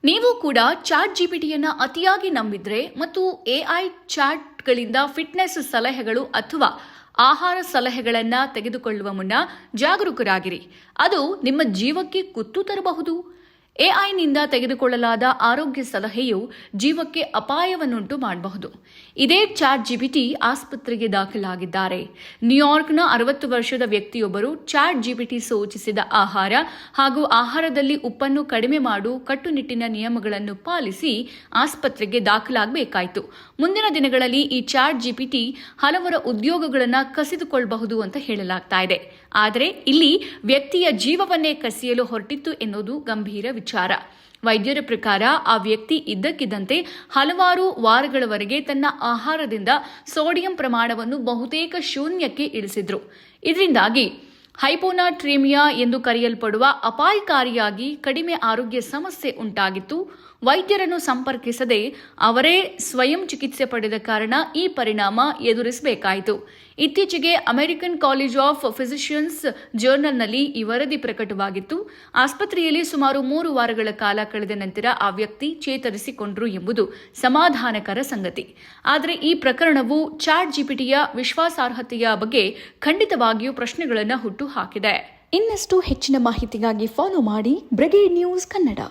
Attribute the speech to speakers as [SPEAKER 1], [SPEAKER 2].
[SPEAKER 1] ನೀವು ಕೂಡ ಚಾಟ್ ಜಿಪಿಟಿಯನ್ನು ಅತಿಯಾಗಿ ನಂಬಿದ್ರೆ ಮತ್ತು ಎಐ ಚಾಟ್ಗಳಿಂದ ಫಿಟ್ನೆಸ್ ಸಲಹೆಗಳು ಅಥವಾ ಆಹಾರ ಸಲಹೆಗಳನ್ನು ತೆಗೆದುಕೊಳ್ಳುವ ಮುನ್ನ ಜಾಗರೂಕರಾಗಿರಿ. ಅದು ನಿಮ್ಮ ಜೀವಕ್ಕೆ ಕುತ್ತು ತರಬಹುದು. ಎಐನಿಂದ ತೆಗೆದುಕೊಳ್ಳಲಾದ ಆರೋಗ್ಯ ಸಲಹೆಯು ಜೀವಕ್ಕೆ ಅಪಾಯವನ್ನುಂಟು ಮಾಡಬಹುದು. ಇದೇ ಚಾಟ್ ಜಿಪಿಟಿ ಆಸ್ಪತ್ರೆಗೆ ದಾಖಲಾಗಿದ್ದಾರೆ. ನ್ಯೂಯಾರ್ಕ್ನ 60 ವರ್ಷದ ವ್ಯಕ್ತಿಯೊಬ್ಬರು ಚಾಟ್ ಜಿಪಿಟಿ ಸೂಚಿಸಿದ ಆಹಾರ ಹಾಗೂ ಆಹಾರದಲ್ಲಿ ಉಪ್ಪನ್ನು ಕಡಿಮೆ ಮಾಡು ಕಟ್ಟುನಿಟ್ಟಿನ ನಿಯಮಗಳನ್ನು ಪಾಲಿಸಿ ಆಸ್ಪತ್ರೆಗೆ ದಾಖಲಾಗಬೇಕಾಯಿತು. ಮುಂದಿನ ದಿನಗಳಲ್ಲಿ ಈ ಚಾಟ್ ಜಿಪಿಟಿ ಹಲವರ ಉದ್ಯೋಗಗಳನ್ನು ಕಸಿದುಕೊಳ್ಳಬಹುದು ಅಂತ ಹೇಳಲಾಗ್ತಾ ಇದೆ. ಆದರೆ ಇಲ್ಲಿ ವ್ಯಕ್ತಿಯ ಜೀವವನ್ನೇ ಕಸಿಯಲು ಹೊರಟಿತ್ತು ಎನ್ನುವುದು ಗಂಭೀರ ವಿಚಾರ. ವೈದ್ಯರ ಪ್ರಕಾರ ಆ ವ್ಯಕ್ತಿ ಇದ್ದಕ್ಕಿದ್ದಂತೆ ಹಲವಾರು ವಾರಗಳವರೆಗೆ ತನ್ನ ಆಹಾರದಿಂದ ಸೋಡಿಯಂ ಪ್ರಮಾಣವನ್ನು ಬಹುತೇಕ ಶೂನ್ಯಕ್ಕೆ ಇಳಿಸಿದ್ರು. ಇದರಿಂದಾಗಿ ಹೈಪೋನಾಟ್ರೀಮಿಯಾ ಎಂದು ಕರೆಯಲ್ಪಡುವ ಅಪಾಯಕಾರಿಯಾಗಿ ಕಡಿಮೆ ಆರೋಗ್ಯ ಸಮಸ್ಯೆ ಉಂಟಾಗಿತ್ತು. ವೈದ್ಯರನ್ನು ಸಂಪರ್ಕಿಸದೆ ಅವರೇ ಸ್ವಯಂ ಚಿಕಿತ್ಸೆ ಪಡೆದ ಕಾರಣ ಈ ಪರಿಣಾಮ ಎದುರಿಸಬೇಕಾಯಿತು. ಇತ್ತೀಚೆಗೆ ಅಮೆರಿಕನ್ ಕಾಲೇಜ್ ಆಫ್ ಫಿಸಿಷಿಯನ್ಸ್ ಜರ್ನಲ್ನಲ್ಲಿ ಈ ವರದಿ ಪ್ರಕಟವಾಗಿತ್ತು. ಆಸ್ಪತ್ರೆಯಲ್ಲಿ ಸುಮಾರು 3 ವಾರಗಳ ಕಾಲ ಕಳೆದ ನಂತರ ಆ ವ್ಯಕ್ತಿ ಚೇತರಿಸಿಕೊಂಡ್ರು ಎಂಬುದು ಸಮಾಧಾನಕರ ಸಂಗತಿ. ಆದರೆ ಈ ಪ್ರಕರಣವು ಚಾಟ್ ಜಿಪಿಟಿಯ ವಿಶ್ವಾಸಾರ್ಹತೆಯ ಬಗ್ಗೆ ಖಂಡಿತವಾಗಿಯೂ ಪ್ರಶ್ನೆಗಳನ್ನು ಹುಟ್ಟು ಹಾಕಿದೆ.
[SPEAKER 2] ಇನ್ನಷ್ಟು ಹೆಚ್ಚಿನ ಮಾಹಿತಿಗಾಗಿ ಫಾಲೋ ಮಾಡಿ ಬ್ರಿಗೇಡ್ ನ್ಯೂಸ್ ಕನ್ನಡ.